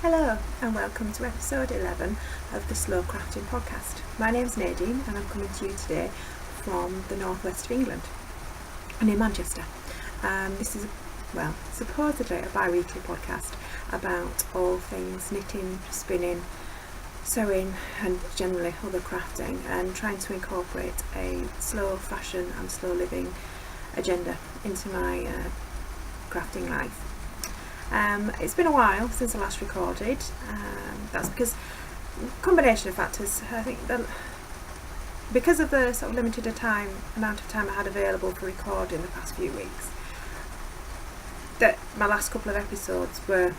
Hello and welcome to episode 11 of the Slow Crafting Podcast. My name's Nadine and I'm coming to you today from the northwest of England, near Manchester. This is, supposedly a bi-weekly podcast about all things knitting, spinning, sewing and generally other crafting, and trying to incorporate a slow fashion and slow living agenda into my crafting life. It's been a while since I last recorded. That's because combination of factors. I think that because of the sort of limited amount of time I had available for recording the past few weeks, that my last couple of episodes were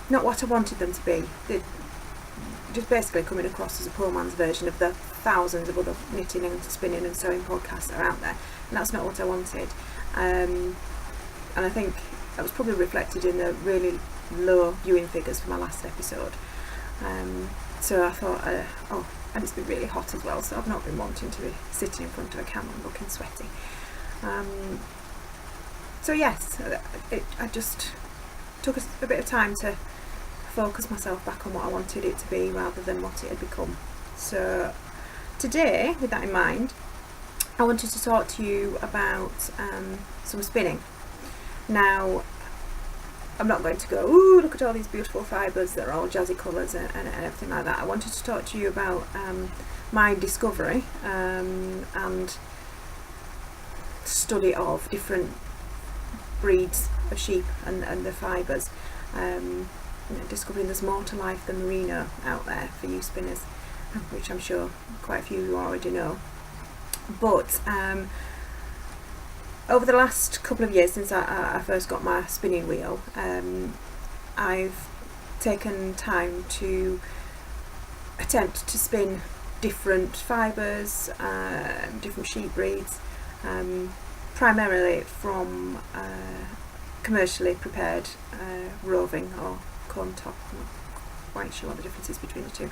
not what I wanted them to be. They're just basically coming across as a poor man's version of the thousands of other knitting and spinning and sewing podcasts that are out there, and that's not what I wanted. And I think that was probably reflected in the really low viewing figures for my last episode. So I thought, and it's been really hot as well, so I've not been wanting to be sitting in front of a camera and looking sweaty. So yes, I just took a bit of time to focus myself back on what I wanted it to be rather than what it had become. So today, with that in mind, I wanted to talk to you about some spinning. Now, I'm not going to go, ooh, look at all these beautiful fibres that are all jazzy colours and everything like that. I wanted to talk to you about my discovery and study of different breeds of sheep and the fibres. Discovering there's more to life than merino out there for you spinners, which I'm sure quite a few of you already know. But over the last couple of years since I first got my spinning wheel, I've taken time to attempt to spin different fibres, different sheep breeds, primarily from commercially prepared roving or comb top. I'm not quite sure what the difference is between the two.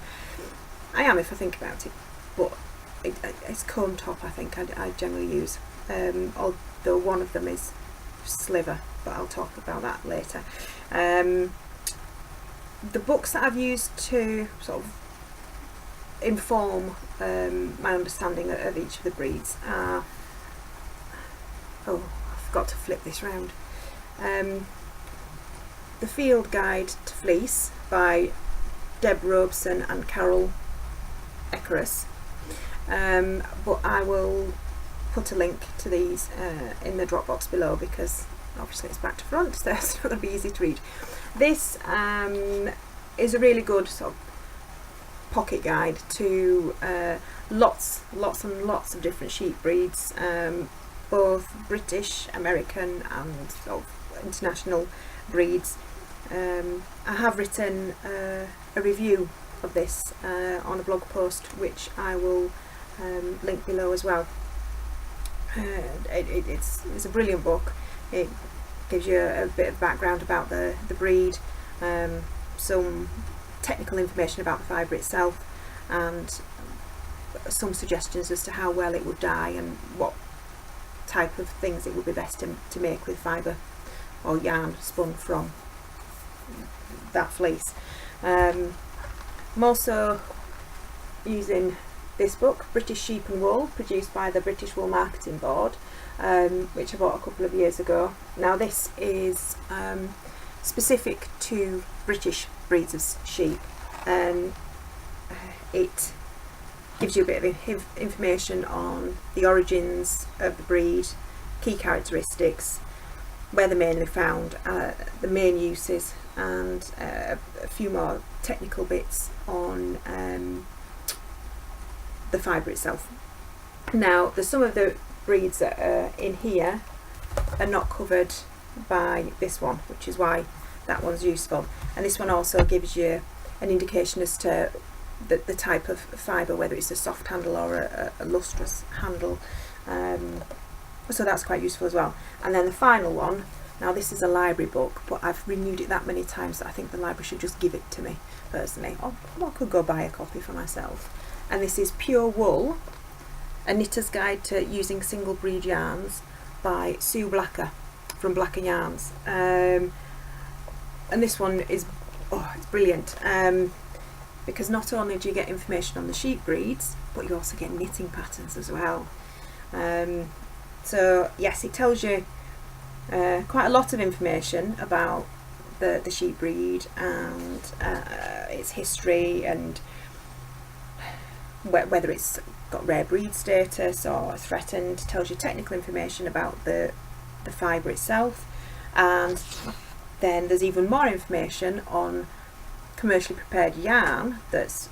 I am if I think about it, but it's comb top I think I generally use. Although one of them is sliver, but I'll talk about that later. The books that I've used to sort of inform my understanding of each of the breeds are, I forgot to flip this round, The Field Guide to Fleece by Deb Robeson and Carol Ekeres, but I will put a link to these in the drop box below because obviously it's back to front, so it's not going to be easy to read. This is a really good sort of pocket guide to lots and lots of different sheep breeds, both British, American and sort of international breeds. I have written a review of this on a blog post which I will link below as well. It's a brilliant book. It gives you a bit of background about the breed, some technical information about the fibre itself, and some suggestions as to how well it would dye and what type of things it would be best to make with fibre or yarn spun from that fleece. I'm also using this book, British Sheep and Wool, produced by the British Wool Marketing Board, which I bought a couple of years ago. Now this is specific to British breeds of sheep, and it gives you a bit of information on the origins of the breed, key characteristics, where they're mainly found, the main uses, and a few more technical bits on the fibre itself. Now, there's some of the breeds that are in here are not covered by this one, which is why that one's useful. And this one also gives you an indication as to the type of fibre, whether it's a soft handle or a lustrous handle. So that's quite useful as well. And then the final one, now this is a library book, but I've renewed it that many times that I think the library should just give it to me personally, or I could go buy a copy for myself. And this is Pure Wool, a knitter's guide to using single breed yarns by Sue Blacker from Blacker Yarns. And this one is it's brilliant, because not only do you get information on the sheep breeds, but you also get knitting patterns as well. So yes, it tells you quite a lot of information about the sheep breed and its history, and whether it's got rare breed status or threatened. It tells you technical information about the fibre itself, and then there's even more information on commercially prepared yarn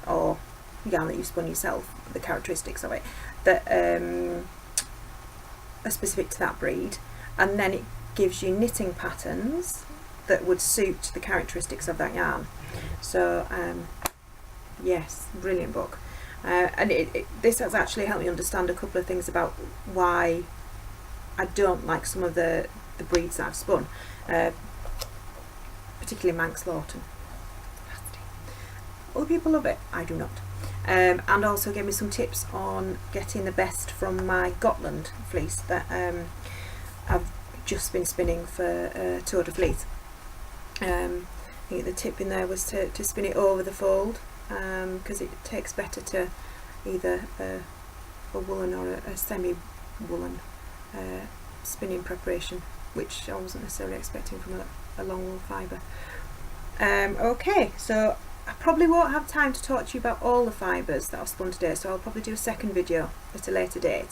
or yarn that you've spun yourself, the characteristics of it that are specific to that breed, and then it gives you knitting patterns that would suit the characteristics of that yarn. So yes, brilliant book. And this has actually helped me understand a couple of things about why I don't like some of the breeds that I've spun, particularly Manx Lawton. Other people love it, I do not. And also gave me some tips on getting the best from my Gotland fleece that I've just been spinning for Tour de Fleece. I think the tip in there was to spin it over the fold, because it takes better to either a woolen or a semi-woolen spinning preparation, which I wasn't necessarily expecting from a long wool fibre. Okay, so I probably won't have time to talk to you about all the fibres that I've spun today, so I'll probably do a second video at a later date,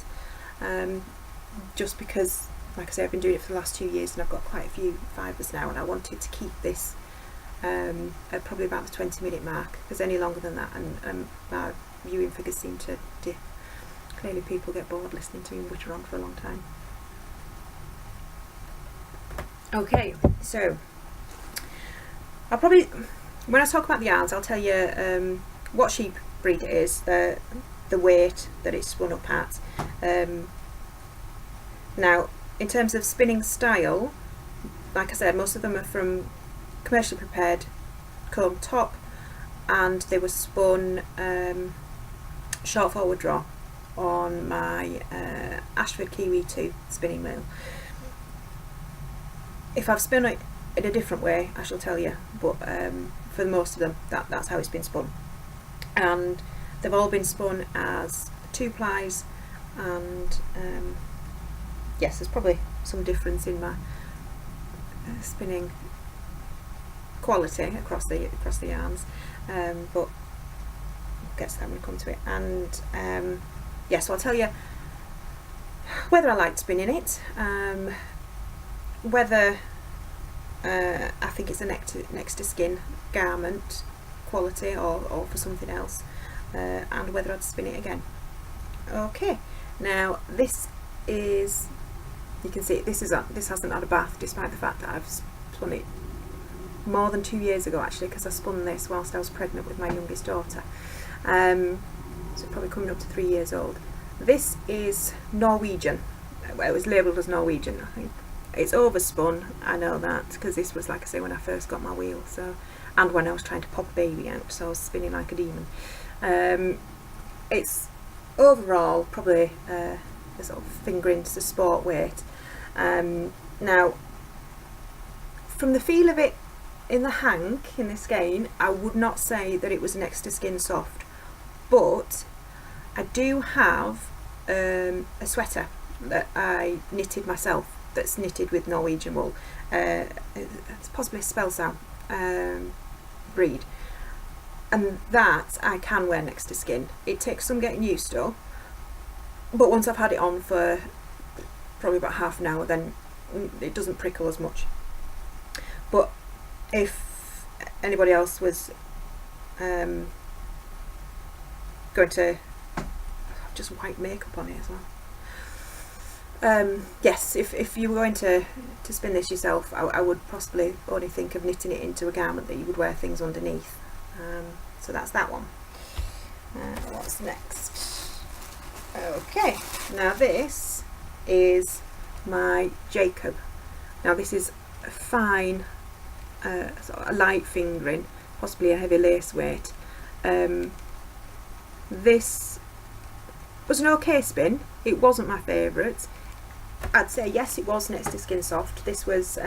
just because, like I say, I've been doing it for the last 2 years and I've got quite a few fibres now, and I wanted to keep this at probably about the 20-minute mark, because any longer than that and my viewing figures seem to dip. Clearly people get bored listening to me witter on for a long time. Okay, so I'll probably, when I talk about the yarns, I'll tell you what sheep breed it is, the weight that it's spun up at. Now, in terms of spinning style, like I said, most of them are from commercially prepared comb top, and they were spun short forward draw on my Ashford Kiwi 2 spinning mill. If I've spun it in a different way, I shall tell you, but for most of them, that's how it's been spun. And they've all been spun as 2 plies, and yes, there's probably some difference in my spinning quality across the yarns, but we'll get to that when we come to it. And yeah, so I'll tell you whether I liked spinning it, whether I think it's a next to skin garment quality or for something else, and whether I'd spin it again. Okay, now this is, you can see this hasn't had a bath, despite the fact that I've spun it more than 2 years ago, actually, because I spun this whilst I was pregnant with my youngest daughter, so probably coming up to 3 years old. This is Norwegian. Well, it was labelled as Norwegian. I think it's overspun, I know that, because this was, like I say, when I first got my wheel, so, and when I was trying to pop a baby out, so I was spinning like a demon. It's overall probably a sort of fingering to sport weight. Now, from the feel of it in the hank, in the skein, I would not say that it was next to skin soft, but I do have a sweater that I knitted myself, that's knitted with Norwegian wool. It's possibly a Spelsau breed, and that I can wear next to skin. It takes some getting used to, but once I've had it on for probably about half an hour, then it doesn't prickle as much. But if anybody else was going to just white makeup on it as well, yes, if you were going to spin this yourself, I would possibly only think of knitting it into a garment that you would wear things underneath. So that's that one. What's next? Okay, now this is my Jacob. Now this is a fine, sort of a light fingering, possibly a heavy lace weight. This was an okay spin. It wasn't my favourite. I'd say yes, it was next to skin soft. This was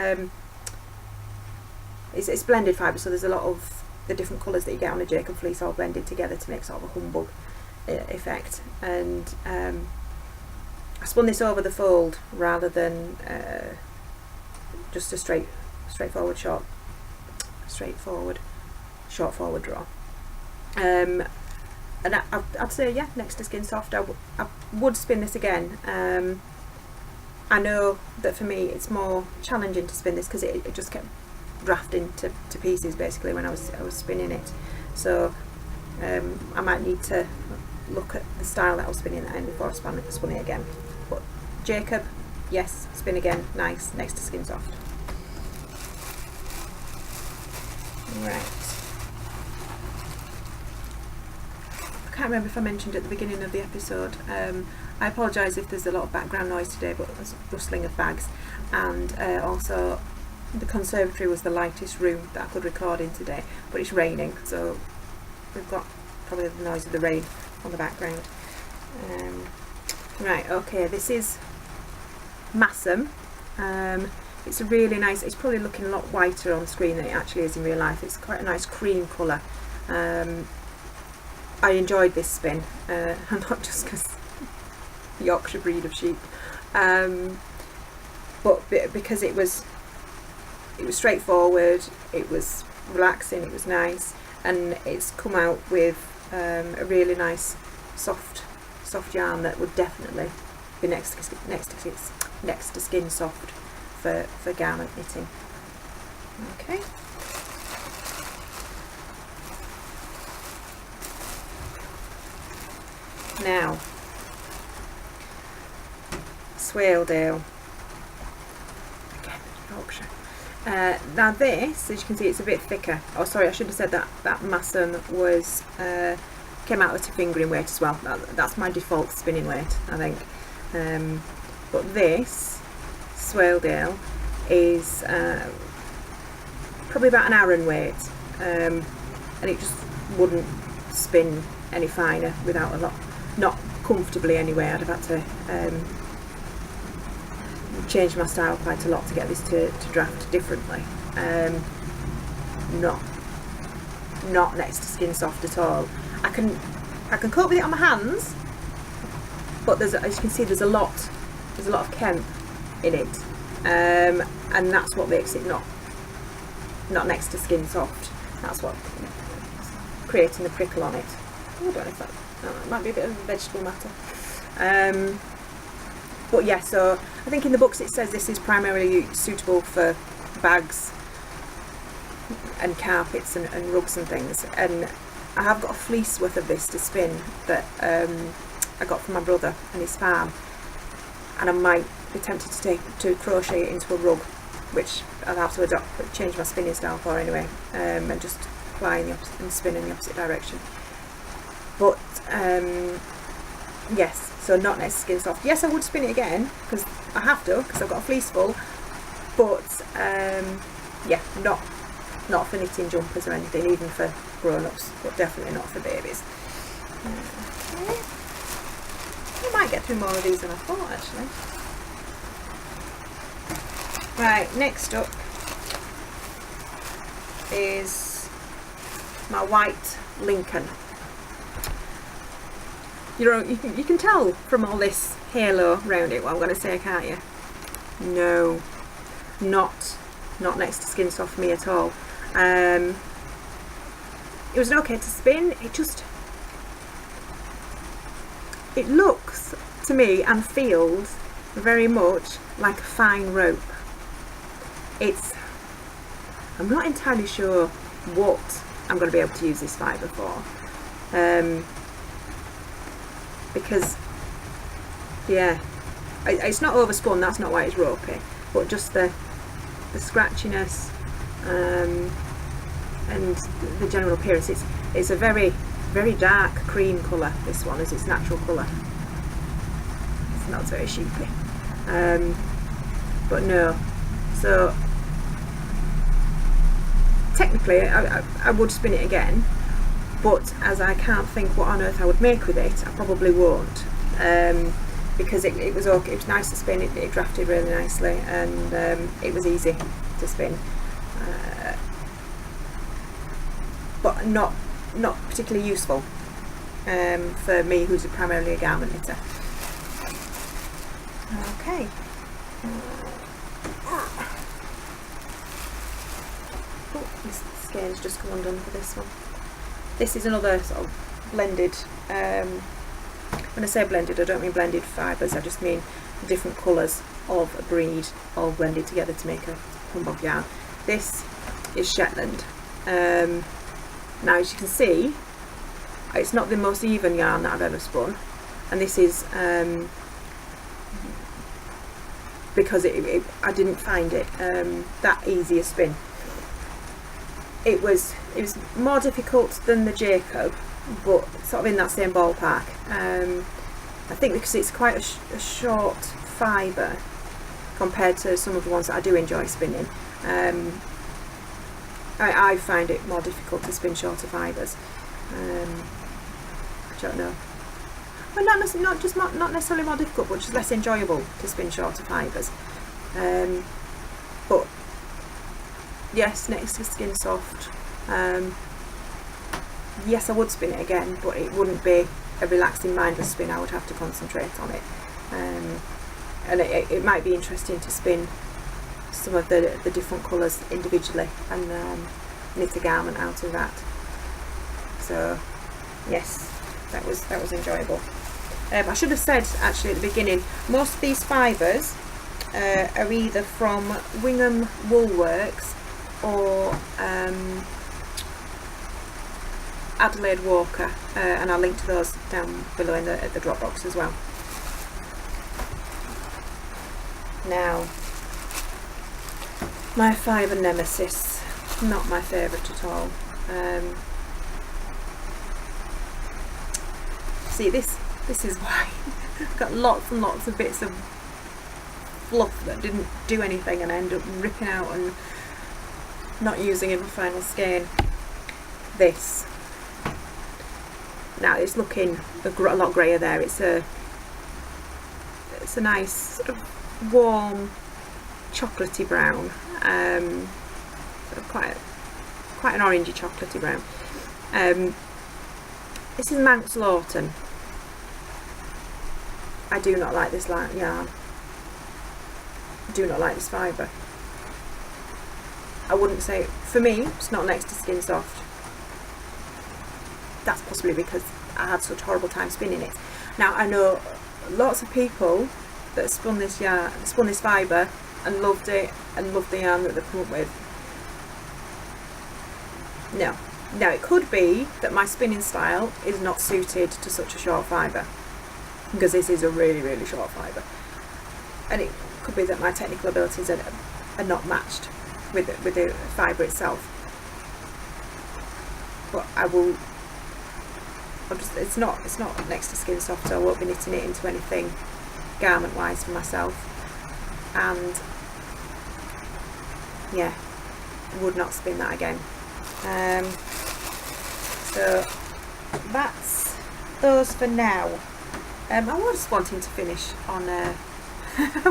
it's blended fibre, so there's a lot of the different colours that you get on a Jacob fleece all blended together to make sort of a humbug effect. And I spun this over the fold rather than just a straightforward short forward draw. And I'd say, yeah, next to Skin Soft, I would spin this again. I know that for me it's more challenging to spin this because it just kept drafting to pieces basically when I was spinning it. So I might need to look at the style that I was spinning that in before I spun it again. But Jacob, yes, spin again, nice, next to Skin Soft. Right. I can't remember if I mentioned at the beginning of the episode, I apologise if there's a lot of background noise today, but there's rustling of bags, and also the conservatory was the lightest room that I could record in today, but it's raining, so we've got probably the noise of the rain on the background. Right, okay, this is Massam. It's a really nice, it's probably looking a lot whiter on screen than it actually is in real life. It's quite a nice cream colour. I enjoyed this spin, and not just because Yorkshire breed of sheep, but because it was straightforward, it was relaxing, it was nice, and it's come out with a really nice soft yarn that would definitely be next to Skin Soft for garment knitting. Okay. Now, Swaledale, again, Yorkshire. Now this, as you can see, it's a bit thicker. Oh, sorry, I should have said that Massam was came out at a fingering weight as well. That's my default spinning weight, I think. But this Swaledale is probably about an Aran weight, and it just wouldn't spin any finer without a lot. Not comfortably anyway. I'd have had to change my style quite a lot to get this to draft differently. Not next to Skin Soft at all. I can cope with it on my hands, but as you can see, there's a lot of Kemp in it, and that's what makes it not next to Skin Soft. That's what creating the prickle on it. I don't know if that might be a bit of a vegetable matter. But yeah, so I think in the books it says this is primarily suitable for bags and carpets and rugs and things, and I have got a fleece worth of this to spin that I got from my brother and his farm, and I might be tempted to crochet it into a rug, which I'll have to change my spinning style for anyway, and just apply and spin in the opposite direction. But yes, so not next to Skin Soft. Yes, I would spin it again because I have to, because I've got a fleece full, but yeah, not for knitting jumpers or anything, even for grown-ups, but definitely not for babies. Okay. I might get through more of these than I thought, actually. Right, next up is my white Lincoln. You can tell from all this halo around it what I'm going to say, can't you? No, not next to Skin Soft for me at all. It was okay to spin. It looks to me and feels very much like a fine rope. I'm not entirely sure what I'm going to be able to use this fibre for. Because yeah, it's not overspun, that's not why it's ropey, but just the scratchiness and the general appearance. It's a very, very dark cream colour, this one, as its natural colour. It's not very sheepy, but no. So technically I would spin it again, but as I can't think what on earth I would make with it, I probably won't, because it was okay. It was nice to spin, it drafted really nicely, and it was easy to spin. not particularly useful for me, who's primarily a garment knitter. Okay. Oh, this skein has just come undone for this one. This is another sort of blended, when I say blended, I don't mean blended fibres, I just mean different colours of a breed all blended together to make a humbug yarn. This is Shetland. Now, as you can see, it's not the most even yarn that I've ever spun, and this is because I didn't find it that easy a spin. It was more difficult than the Jacob, but sort of in that same ballpark. I think because it's quite a short fibre compared to some of the ones that I do enjoy spinning. I find it more difficult to spin shorter fibres. I don't know. Well, not necessarily more difficult, but just less enjoyable to spin shorter fibres. But yes, next to Skin Soft, yes, I would spin it again, but it wouldn't be a relaxing, mindless spin. I would have to concentrate on it, and it might be interesting to spin some of the different colours individually and knit a garment out of that. So yes, that was enjoyable. I should have said actually at the beginning, most of these fibres are either from Wingham Woolworks or Adelaide Walker, and I'll link to those down below in the drop box as well. Now, my fibre nemesis, not my favourite at all. See, this is why I've got lots and lots of bits of fluff that didn't do anything, and I end up ripping out and not using in my final skein. This, now it's looking a lot greyer there. It's a nice sort of warm chocolatey brown, sort of quite an orangey chocolatey brown. This is Manx Lawton. I do not like this yarn. I do not like this fibre. I wouldn't say, for me, it's not next to Skin Soft. That's possibly because I had such a horrible time spinning it. Now, I know lots of people that spun this fibre and loved it and loved the yarn that they've come up with. No. Now, it could be that my spinning style is not suited to such a short fibre, because this is a really, really short fibre, and it could be that my technical abilities are not matched with the fibre itself. But it's not next to Skin Soft, so I won't be knitting it into anything garment wise for myself, and yeah, would not spin that again. So that's those for now. I was wanting to finish on a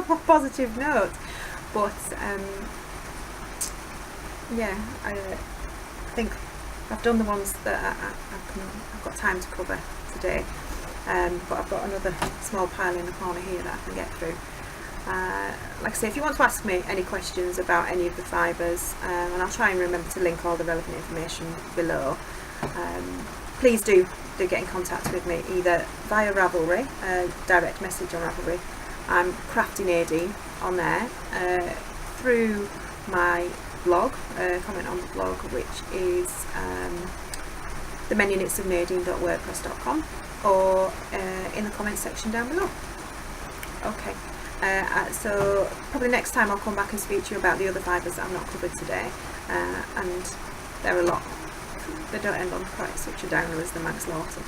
more positive note, but yeah, I think I've done the ones that I've got time to cover today, but I've got another small pile in the corner here that I can get through. Like I say, if you want to ask me any questions about any of the fibres, and I'll try and remember to link all the relevant information below, please do get in contact with me either via Ravelry, direct message on Ravelry. I'm Crafty Nadine on there, through my blog, comment on the blog, which is themenuknitsofnadine.wordpress.com, or in the comments section down below. Okay. So probably next time I'll come back and speak to you about the other fibres that I've not covered today, and they're a lot. They don't end on quite such a downer as the Manx Lawton.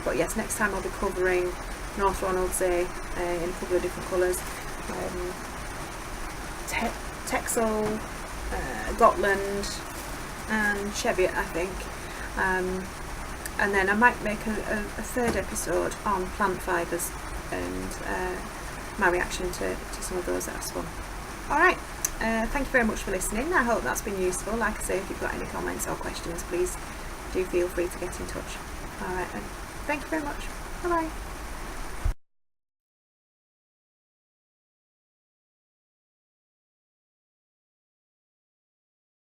But yes, next time I'll be covering North Ronaldsay in a couple of different colours, Texel, Gotland and Cheviot, I think. And then I might make a third episode on plant fibres and my reaction to some of those that I've spun. Alright, thank you very much for listening. I hope that's been useful. Like I say, if you've got any comments or questions, please do feel free to get in touch. Alright then, thank you very much. Bye bye.